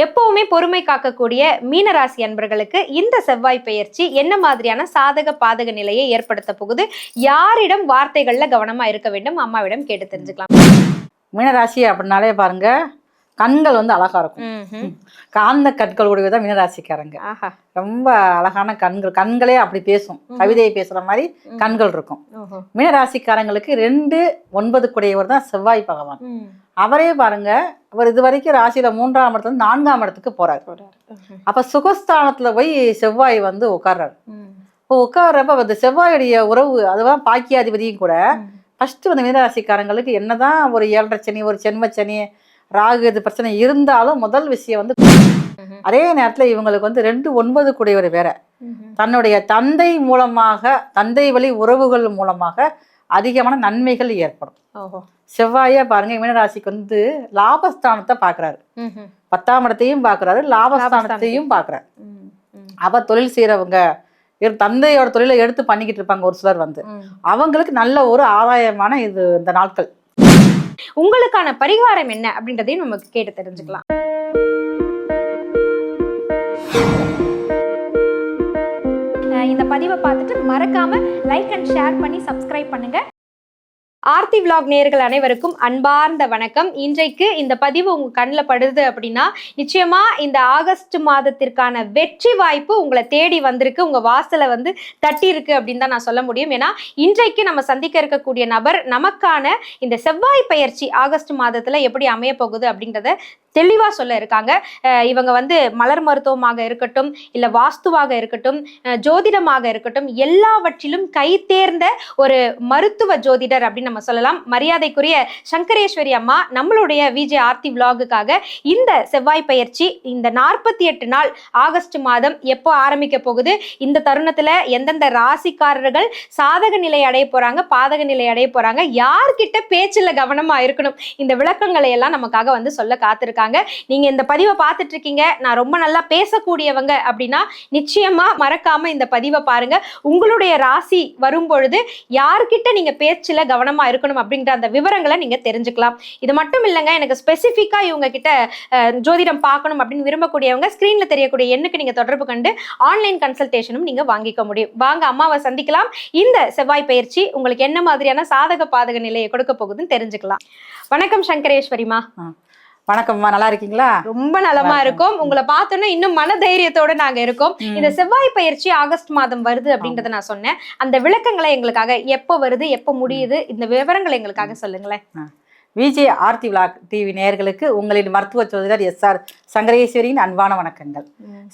எப்பவுமே பொறுமை காக்கக்கூடிய மீனராசி அன்பர்களுக்கு இந்த செவ்வாய் பெயர்ச்சி என்ன மாதிரியான சாதக பாதக நிலையை ஏற்படுத்த போகுது? யாரிடம் வார்த்தைகள்ல கவனமா இருக்க வேண்டும்? அம்மாவிடம் கேட்டு தெரிஞ்சுக்கலாம். மீனராசி அப்படின்னாலே பாருங்க, கண்கள் வந்து அழகா இருக்கும். காந்த கண்கள் உடையதான் மீனராசிக்காரங்க. ரொம்ப அழகான கண்கள், கண்களே அப்படி பேசும், கவிதையை பேசுற மாதிரி கண்கள் இருக்கும். மீனராசிக்காரங்களுக்கு 2-9 கூடையவர் தான் செவ்வாய் பகவான். அவரே பாருங்க, அவர் இது வரைக்கும் ராசியில 3ஆம் இடத்துல 4ஆம் இடத்துக்கு போறாரு. அப்ப சுகஸ்தானத்துல போய் செவ்வாய் வந்து உட்கார்றாரு. இப்போ உட்கார்றப்ப அந்த செவ்வாயுடைய உறவு, அதுதான் பாக்கியாதிபதியும் கூட. ஃபர்ஸ்ட் வந்து மீனராசிக்காரங்களுக்கு என்னதான் ஒரு 7.5 சனி, ஒரு சென்மச்சனி, ராகு இது பிரச்சனை இருந்தாலும் முதல் விஷயம் வந்து, அதே நேரத்துல இவங்களுக்கு வந்து 2-9 கூடியவர் வேற. தன்னுடைய தந்தை மூலமாக, தந்தை வழி உறவுகள் மூலமாக அதிகமான நன்மைகள் ஏற்படும். செவ்வாயே பாருங்க, மீனராசிக்கு வந்து லாபஸ்தானத்தை பாக்குறாரு, 10ஆம் இடத்தையும் பாக்குறாரு, லாபஸ்தானத்தையும் பாக்குறாரு. அவ தொழில் செய்யறவங்க, தந்தையோட தொழிலை எடுத்து பண்ணிக்கிட்டு இருப்பாங்க ஒரு சிலர் வந்து, அவங்களுக்கு நல்ல ஒரு ஆதாயமான இது இந்த நாட்கள். உங்களுக்கான பரிகாரம் என்ன அப்படின்றதையும் நமக்கு கேட்டு தெரிஞ்சுக்கலாம். இந்த பதிவை பார்த்துட்டு மறக்காம லைக் அண்ட் ஷேர் பண்ணி சப்ஸ்கிரைப் பண்ணுங்க. ஆர்த்தி விலாக் நேயர்கள் அனைவருக்கும் அன்பார்ந்த வணக்கம். இன்றைக்கு இந்த பதிவு உங்க கண்ணில் படுது அப்படின்னா நிச்சயமா இந்த ஆகஸ்ட் மாதத்திற்கான வெற்றி வாய்ப்பு உங்களை தேடி வந்திருக்கு, உங்க வாசலை வந்து தட்டி இருக்கு அப்படின்னு தான் நான் சொல்ல முடியும். ஏன்னா இன்றைக்கு நம்ம சந்திக்க இருக்கக்கூடிய நபர் நமக்கான இந்த செவ்வாய் பெயர்ச்சி ஆகஸ்ட் மாதத்துல எப்படி அமைய போகுது அப்படின்றத தெளிவா சொல்ல இருக்காங்க. இவங்க வந்து மலர் மருத்துவமாக இருக்கட்டும், இல்ல வாஸ்துவாக இருக்கட்டும், ஜோதிடமாக இருக்கட்டும், எல்லாவற்றிலும் கை தேர்ந்த ஒரு மருத்துவ ஜோதிடர் அப்படின்னு நம்ம சொல்லலாம். மரியாதைக்குரிய சங்கரேஸ்வரி அம்மா நம்மளுடைய விஜே ஆர்த்தி விலாகுக்காக இந்த செவ்வாய் பெயர்ச்சி இந்த 48 நாள் ஆகஸ்ட் மாதம் எப்போ ஆரம்பிக்க போகுது, இந்த தருணத்துல எந்தெந்த ராசிக்காரர்கள் சாதக நிலை அடைய போறாங்க, பாதக நிலை அடைய போறாங்க, யார்கிட்ட பேச்சுல கவனமா இருக்கணும், இந்த விளக்கங்களை எல்லாம் நமக்காக வந்து சொல்ல காத்திருக்காங்க. நீங்க இந்த பதிவை பார்த்துட்டு இருக்கீங்க, நான் ரொம்ப நல்லா பேசக்கூடியவங்க அப்படின்னா நிச்சயமா மறக்காம இந்த பதிவை பாருங்க. உங்களுடைய ராசி வரும் பொழுது யார்கிட்ட நீங்க பேச்சுல கவனமா இருக்கணும் அப்படின்ற அந்த விவரங்களை நீங்க தெரிஞ்சுக்கலாம். இது மட்டும் இல்லைங்க, எனக்கு ஸ்பெசிஃபிக்கா இவங்க கிட்ட ஜோதிடம் பார்க்கணும் அப்படின்னு விரும்பக்கூடியவங்க ஸ்கிரீன்ல தெரியக்கூடிய எண்ணுக்கு நீங்க தொடர்பு கண்டு ஆன்லைன் கன்சல்டேஷனும் நீங்க வாங்கிக்க முடியும். வாங்க அம்மாவை சந்திக்கலாம். இந்த செவ்வாய் பயிற்சி உங்களுக்கு என்ன மாதிரியான சாதக பாதக நிலையை கொடுக்க போகுதுன்னு தெரிஞ்சுக்கலாம். வணக்கம் சங்கரேஸ்வரிமா. வணக்கம்மா, நல்லா இருக்கீங்களா? ரொம்ப நலமா இருக்கும். உங்களை பார்த்தோன்னா இன்னும் மன தைரியத்தோட நாங்க இருக்கோம். இந்த செவ்வாய் பயிற்சி ஆகஸ்ட் மாதம் வருது அப்படின்றத நான் சொன்னேன். அந்த விளக்கங்களை எங்களுக்காக, எப்போ வருது, எப்போ முடியுது, இந்த விவரங்களை எங்களுக்காக சொல்லுங்களேன். விஜே ஆர்த்தி விலாக் டிவி நேயர்களுக்கு உங்களின் மருத்துவ ஜோதிடர் SR சங்கரேஸ்வரியின் அன்பான வணக்கங்கள்.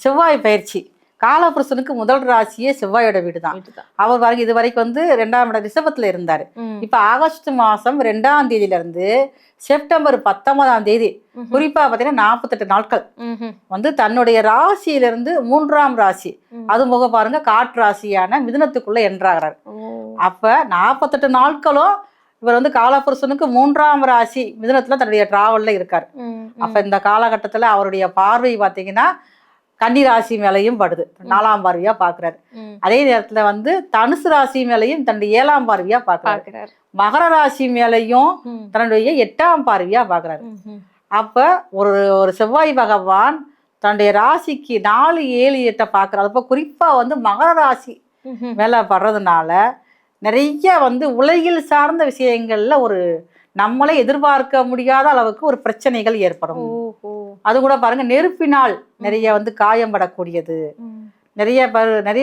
செவ்வாய் பயிற்சி காலபுருஷனுக்கு முதல் ராசியே செவ்வாயோட வீடு தான். அவர் பாருங்க, இது வரைக்கும் வந்து 2ஆம் இடம் ரிஷபத்துல இருந்தாரு. இப்ப ஆகஸ்ட் மாசம் 2ஆம் தேதியில இருந்து செப்டம்பர் 19ஆம் தேதி குறிப்பா பாத்தீங்கன்னா 48 நாட்கள் வந்து தன்னுடைய ராசியிலிருந்து 3ஆம் ராசி, அது போக பாருங்க காற்று ராசியான மிதுனத்துக்குள்ள என்றாகிறார். அப்ப 48 நாட்களும் இவர் வந்து காலபுருஷனுக்கு 3ஆம் ராசி மிதுனத்துல தன்னுடைய டிராவல்ல இருக்காரு. அப்ப இந்த காலகட்டத்துல அவருடைய பார்வை பாத்தீங்கன்னா கன்னி ராசி மேலையும் படுது, 4ஆம் பார்வையா பாக்குறாரு. அதே நேரத்துல வந்து தனுசு ராசி மேலையும் தன்னுடைய 7ஆம் பார்வையா பாக்குறாரு. மகர ராசி மேலையும் தன்னுடைய 8ஆம் பார்வையா பாக்குறாரு. அப்ப ஒரு செவ்வாய் பகவான் தன்னுடைய ராசிக்கு 4, 7, 8 பாக்குறாரு. அப்ப குறிப்பா வந்து மகர ராசி மேல படுறதுனால நிறைய வந்து உலகில் சார்ந்த விஷயங்கள்ல ஒரு நம்மளே எதிர்பார்க்க முடியாத அளவுக்கு ஒரு பிரச்சனைகள் ஏற்படும். அது கூட பாருங்க, நெருப்பினால் நிறைய வந்து காயம் படக்கூடியது, நிறைய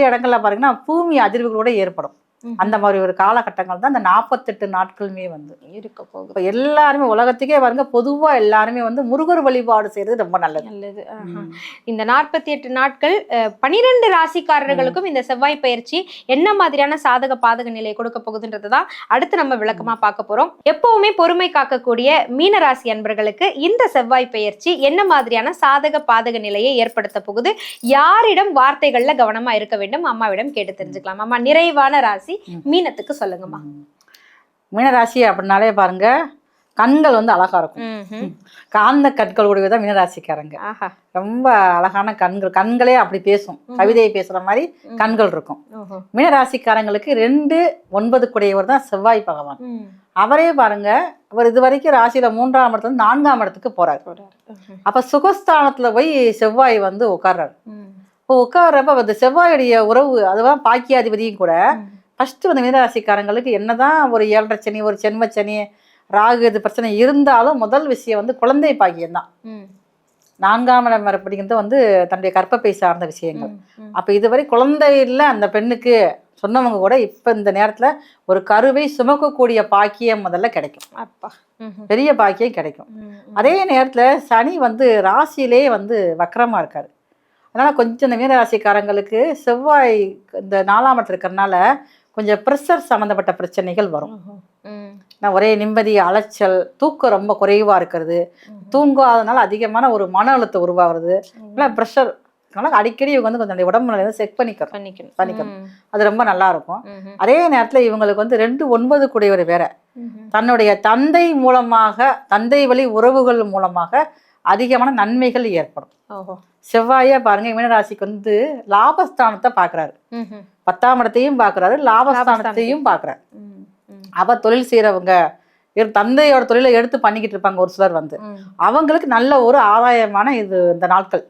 இடங்கள்ல பாருங்கன்னா பூமி அதிர்வுகளோட ஏற்படும். அந்த மாதிரி ஒரு காலகட்டங்கள் தான் இந்த 48 நாட்களுமே வந்து இருக்க போகுது. இப்போ எல்லாருமே உலகத்துக்கே பாருங்க, பொதுவா எல்லாருமே வந்து முருகர் வழிபாடு செய்யறது ரொம்ப நல்லது. இந்த 48 நாட்கள் 12 ராசிக்காரர்களுக்கும் இந்த செவ்வாய் பயிற்சி என்ன மாதிரியான சாதக பாதக நிலையை கொடுக்க போகுதுன்றதுதான் அடுத்து நம்ம விளக்கமா பார்க்க போறோம். எப்பவுமே பொறுமை காக்கக்கூடிய மீனராசி அன்பர்களுக்கு இந்த செவ்வாய் பயிற்சி என்ன மாதிரியான சாதக பாதக நிலையை ஏற்படுத்த போகுது, யாரிடம் வார்த்தைகள்ல கவனமா இருக்க வேண்டும், அம்மாவிடம் கேட்டு தெரிஞ்சுக்கலாம். அம்மா, நிறைவான ராசி மீனத்துக்கு சொல்லுங்கம்மா. மீனராசி அப்படின்னாலே பாருங்க, கண்கள் வந்து அழகா இருக்கும். ம்ஹும். காந்த கண்கள் உடையதான் மீனராசிக்காரங்க. ஆஹா. ரொம்ப அழகான கண்கள், கண்களே அப்படி பேசும், கவிதையை பேசுற மாதிரி கண்கள் இருக்கும். ஓஹோ. மீனராசிக்காரங்களுக்கு 2 9 கூடியவர் தான் செவ்வாய் பகவான். அவரே பாருங்க, அவர் இது வரைக்கும் ராசியில 3ஆம் இடத்துல இருந்து 4ஆம் இடத்துக்கு போறாரு. அப்ப சுகஸ்தானத்துல போய் செவ்வாய் வந்து உட்கார்றாரு. இப்போ உட்கார்றப்ப அந்த செவ்வாயுடைய உறவு, அதுதான் பாக்கியாதிபதியும் கூட. ஃபர்ஸ்ட் வந்து மீனராசிக்காரங்களுக்கு என்னதான் ஒரு 7.5 சனி, ஒரு சென்ம சனி, ராகு இது பிரச்சனை இருந்தாலும் முதல் விஷயம் வந்து குழந்தை பாக்கியம் தான். 4ஆம் இடம் அப்படிங்கிறது வந்து தன்னுடைய கற்பப்பை சார்ந்த விஷயங்கள். அப்ப இதுவரை குழந்தை இல்லை அந்த பெண்ணுக்கு சொன்னவங்க கூட இப்ப இந்த நேரத்துல ஒரு கருவை சுமக்கக்கூடிய பாக்கியம் முதல்ல கிடைக்கும். அப்பா. பெரிய பாக்கியம் கிடைக்கும். அதே நேரத்துல சனி வந்து ராசியிலே வந்து வக்கரமா இருக்காரு. அதனால கொஞ்சம் இந்த மீனராசிக்காரங்களுக்கு செவ்வாய் இந்த 4ஆம் இடத்துல இருக்கிறதுனால கொஞ்சம் ப்ரெஷர் சம்மந்தப்பட்ட பிரச்சனைகள் வரும். ஒரே நிம்மதி, அலைச்சல், தூக்கம் ரொம்ப குறைவா இருக்கிறது, தூங்காதனால அதிகமான ஒரு மன அழுத்தம் உருவாகிறது, ப்ரெஷர். அதனால அடிக்கடி இவங்க வந்து கொஞ்சம் உடம்பு நிலையை செக் பண்ணிக்கணும். அது ரொம்ப நல்லா இருக்கும். அதே நேரத்துல இவங்களுக்கு வந்து 2 9 கூடியவர் வேற தன்னுடைய தந்தை மூலமாக, தந்தை வழி உறவுகள் மூலமாக அதிகமான நன்மைகள் ஏற்படும். செவ்வாயே பாருங்க, மீனராசிக்கு வந்து லாபஸ்தானத்தை பாக்குறாரு, 10ஆம் இடத்தையும் பாக்குறாரு, லாபஸ்தானத்தையும் பாக்குறாரு. அப்ப தொழில் செய்யறவங்க, தந்தையோட தொழிலை எடுத்து பண்ணிக்கிட்டு இருப்பாங்க ஒரு சிலர் வந்து, அவங்களுக்கு நல்ல ஒரு ஆதாயமான இது இந்த நாட்கள்.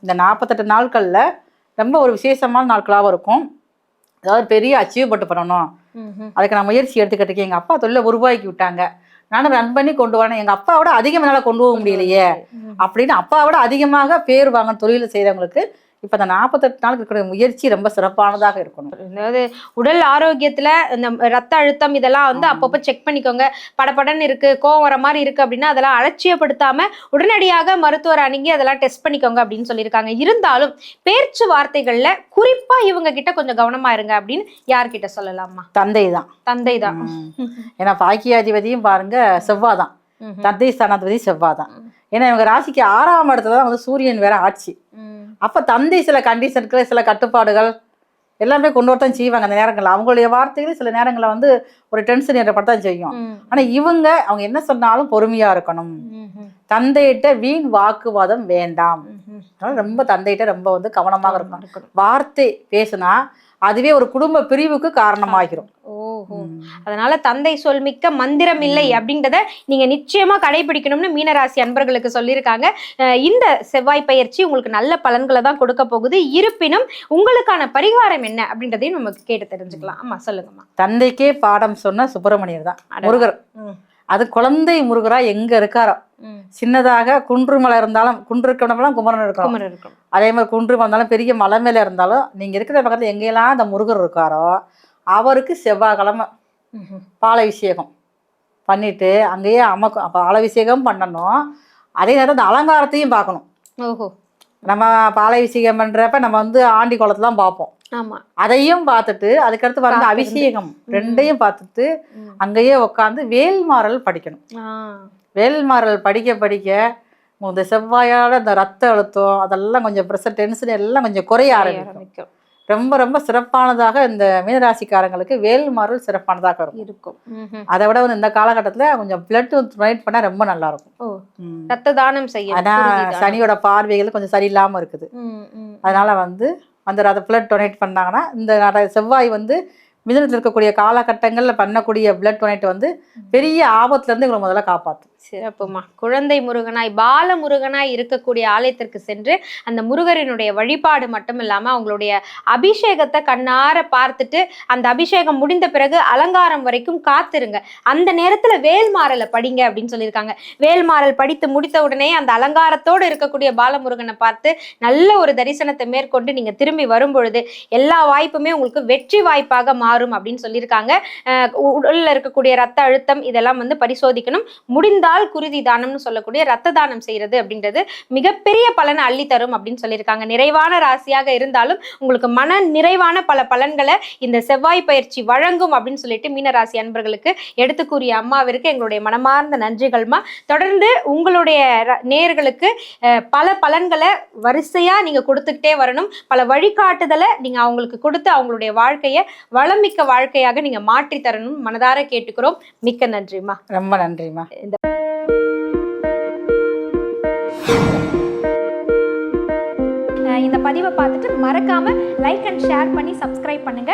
இந்த 48 நாட்கள்ல ரொம்ப ஒரு விசேஷமான நாட்களாகவும் இருக்கும். அதாவது பெரிய அச்சீவ்மெண்ட் பண்ணணும், அதுக்கு நான் முயற்சி எடுத்துக்கிட்டு இருக்கேன். எங்க அப்பா தொழிலை உருவாக்கி விட்டாங்க, நானும் ரன் பண்ணி கொண்டு வரேன், எங்க அப்பாவோட அதிகம் என்னால கொண்டு போக முடியலையே அப்படின்னு அப்பாவோட அதிகமாக பேர் வாங்க தொழில் செய்யறவங்களுக்கு இப்ப இந்த 48 நாளுக்கு இருக்கிற முயற்சி ரொம்ப சிறப்பானதாக இருக்கணும். அதாவது உடல் ஆரோக்கியத்துல இந்த ரத்த அழுத்தம் இதெல்லாம் வந்து அப்பப்போ செக் பண்ணிக்கோங்க. படபடன்னு இருக்கு, கோவம் வர மாதிரி இருக்கு அப்படின்னா அதெல்லாம் அலட்சியப்படுத்தாம உடனடியாக மருத்துவர் அணுகி அதெல்லாம் டெஸ்ட் பண்ணிக்கோங்க அப்படின்னு சொல்லியிருக்காங்க. இருந்தாலும் பேச்சு வார்த்தைகள்ல குறிப்பா இவங்க கிட்ட கொஞ்சம் கவனமா இருங்க அப்படின்னு யார்கிட்ட சொல்லலாமா? தந்தை தான். ஏன்னா பாக்கியாதிபதியும் பாருங்க செவ்வாதான், தந்தை ஸ்தானாதிபதி செவ்வாதான். ஏன்னா இவங்க ராசிக்கு 6ஆம் இடத்துல தான் வந்து சூரியன் வேற ஆட்சி. அப்ப தந்தை சில கண்டிஷனுக்கு, சில கட்டுப்பாடுகள் எல்லாமே கொண்டு வரத்தான் செய்வாங்க. அந்த நேரங்கள்ல அவங்களுடைய வார்த்தைகள் சில நேரங்களில் வந்து ஒரு டென்ஷன் ஏற்படத்தான் செய்யும். ஆனா அவங்க என்ன சொன்னாலும் பொறுமையா இருக்கணும். தந்தையிட்ட வீண் வாக்குவாதம் வேண்டாம். ரொம்ப தந்தையிட்ட ரொம்ப வந்து கவனமாக இருக்கணும். வார்த்தை பேசுனா அதுவே ஒரு குடும்ப பிரிவுக்கு காரணமாகிரும். அதனால தந்தை சொல் மிக்க மந்திரம் இல்லை அப்படின்றத நீங்க நிச்சயமா கடைபிடிக்கணும்னு மீனராசி அன்பர்களுக்கு சொல்லியிருக்காங்க. இந்த செவ்வாய் பயிற்சி உங்களுக்கு நல்ல பலன்களை தான் கொடுக்க போகுது. இருப்பினும் உங்களுக்கான பரிகாரம் என்ன அப்படின்றதையும் நமக்கு கேட்டு தெரிஞ்சுக்கலாம். ஆமா, சொல்லுங்கம்மா. தந்தைக்கே பாடம் சொன்ன சுப்பிரமணியர் தான் முருகர். அது குழந்தை முருகரா எங்க இருக்காரோ, சின்னதாக குன்றுமலை இருந்தாலும், குன்று இருக்கிறவங்களாம் குமரன் இருக்கணும். அதே மாதிரி குன்று இருந்தாலும், பெரிய மலை மேல இருந்தாலும், நீங்க இருக்கிற பக்கத்துல எங்கெல்லாம் அந்த முருகர் இருக்காரோ அவருக்கு செவ்வாய்க்கிழமை பாலாபிஷேகம் பண்ணிட்டு அங்கேயே பாலாபிஷேகம் பண்ணணும். அதே நேரம் அந்த அலங்காரத்தையும் பார்க்கணும். நம்ம பாலாபிஷேகம் பண்றப்ப நம்ம வந்து ஆண்டி குளத்துல தான் பார்ப்போம். அதையும் பார்த்துட்டு அதுக்கடுத்து வந்து அபிஷேகம் 2ஐயும் பார்த்துட்டு அங்கேயே உட்காந்து வேல்மாறல் படிக்கணும். வேல்மாறல் படிக்க இந்த செவ்வாயோட இந்த ரத்த அழுத்தம் அதெல்லாம் கொஞ்சம் ப்ரெஷர், டென்ஷன் எல்லாம் கொஞ்சம் குறைய ஆரம்பிக்கும். ரொம்ப ரொம்ப சிறப்பானதாக இந்த மீனராசிக்காரங்களுக்கு வேல்மாறல் சிறப்பானதாக இருக்கும். அதை விட வந்து இந்த காலகட்டத்துல கொஞ்சம் பிளட் டொனேட் பண்ணா ரொம்ப நல்லா இருக்கும். ரத்த தானம் செய்ய. ஆனா சனியோட பார்வைகள் கொஞ்சம் சரியில்லாம இருக்குது. அதனால வந்து அந்த பிளட் டொனேட் பண்ணாங்கன்னா இந்த செவ்வாய் வந்து மிதனத்தில் இருக்கக்கூடிய காலகட்டங்கள்ல பண்ணக்கூடிய பிளட் டொனேட் வந்து பெரிய ஆபத்துல இருந்து இவங்களை முதல்ல காப்பாற்றும். சிறப்புமா. குழந்தை முருகனாய், பால முருகனாய் இருக்கக்கூடிய ஆலயத்திற்கு சென்று அந்த முருகரினுடைய வழிபாடு மட்டும் இல்லாம அவங்களுடைய அபிஷேகத்தை கண்ணார பார்த்துட்டு அந்த அபிஷேகம் முடிந்த பிறகு அலங்காரம் வரைக்கும் காத்திருங்க. அந்த நேரத்துல வேல்மாறலை படிங்க அப்படின்னு சொல்லியிருக்காங்க. வேல்மாறல் படித்து முடித்த உடனே அந்த அலங்காரத்தோடு இருக்கக்கூடிய பாலமுருகனை பார்த்து நல்ல ஒரு தரிசனத்தை மேற்கொண்டு நீங்க திரும்பி வரும் பொழுது எல்லா வாய்ப்புமே உங்களுக்கு வெற்றி வாய்ப்பாக மாறும் அப்படின்னு சொல்லியிருக்காங்க. உடல்ல இருக்கக்கூடிய ரத்த அழுத்தம் இதெல்லாம் வந்து பரிசோதிக்கணும். முடிந்த இருந்தால் குருதி தானம்னு சொல்லக்கூடிய ரத்த தானம் செய்யறது அப்படின்றது மிகப்பெரிய பலனை அள்ளி தரும் அப்படின்னு சொல்லியிருக்காங்க. நிறைவான ராசியாக இருந்தாலும் உங்களுக்கு மன நிறைவான பல பலன்களை இந்த செவ்வாய் பயிற்சி வழங்கும் அப்படின்னு சொல்லிட்டு மீனராசி அன்பர்களுக்கு எடுத்து கூறிய அம்மாவிற்கு எங்களுடைய மனமார்ந்த நன்றிகள்மா. தொடர்ந்து உங்களுடைய நேயர்களுக்கு பல பலன்களை வரிசையா நீங்க கொடுத்துக்கிட்டே வரணும். பல வழிகாட்டுதலை நீங்க அவங்களுக்கு கொடுத்து அவங்களுடைய வாழ்க்கையை வளமிக்க வாழ்க்கையாக நீங்க மாற்றி தரணும் மனதார கேட்டுக்கிறோம். மிக்க நன்றிமா. ரொம்ப நன்றிம்மா. இந்த பதிவை பார்த்துட்டு மறக்காம லைக் அண்ட் ஷேர் பண்ணி சப்ஸ்கிரைப் பண்ணுங்க.